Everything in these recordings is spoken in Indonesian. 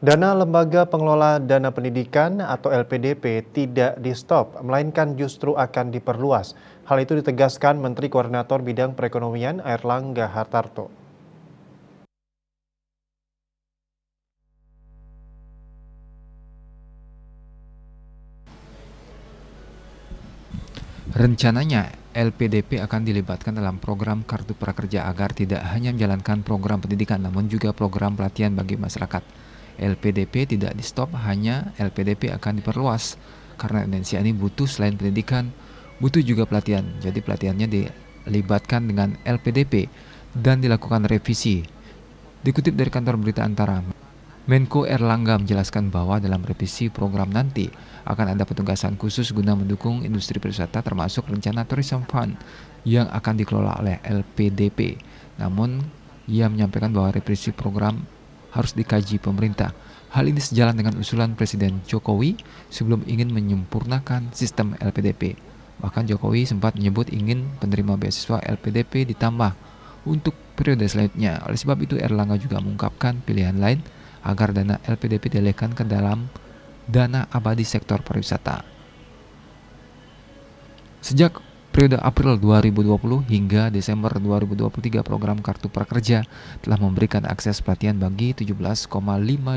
Dana Lembaga Pengelola Dana Pendidikan atau LPDP tidak di-stop, melainkan justru akan diperluas. Hal itu ditegaskan Menteri Koordinator Bidang Perekonomian Airlangga Hartarto. Rencananya, LPDP akan dilibatkan dalam program Kartu Prakerja agar tidak hanya menjalankan program pendidikan namun juga program pelatihan bagi masyarakat. LPDP tidak di-stop, hanya LPDP akan diperluas karena Indonesia ini butuh selain pendidikan, butuh juga pelatihan. Jadi pelatihannya dilibatkan dengan LPDP dan dilakukan revisi. Dikutip dari kantor berita Antara, Menko Airlangga menjelaskan bahwa dalam revisi program nanti akan ada petugasan khusus guna mendukung industri pariwisata termasuk rencana Tourism Fund yang akan dikelola oleh LPDP. Namun, ia menyampaikan bahwa revisi program harus dikaji pemerintah. Hal ini sejalan dengan usulan Presiden Jokowi sebelum ingin menyempurnakan sistem LPDP. Bahkan Jokowi sempat menyebut ingin penerima beasiswa LPDP ditambah untuk periode selanjutnya. Oleh sebab itu, Airlangga juga mengungkapkan pilihan lain agar dana LPDP dialihkan ke dalam dana abadi sektor pariwisata. Sejak periode April 2020 hingga Desember 2023, program Kartu Prakerja telah memberikan akses pelatihan bagi 17,5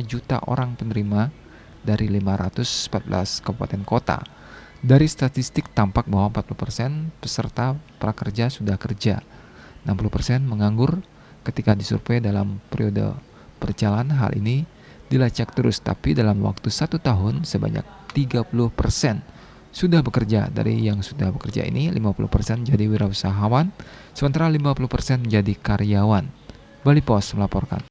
juta orang penerima dari 514 kabupaten kota. Dari statistik tampak bahwa 40% peserta prakerja sudah kerja, 60% menganggur. Ketika disurvei dalam periode berjalan, hal ini dilacak terus, tapi dalam waktu 1 tahun sebanyak 30% sudah bekerja. Dari yang sudah bekerja ini 50% jadi wirausahawan, sementara 50% menjadi karyawan. Bali Pos melaporkan.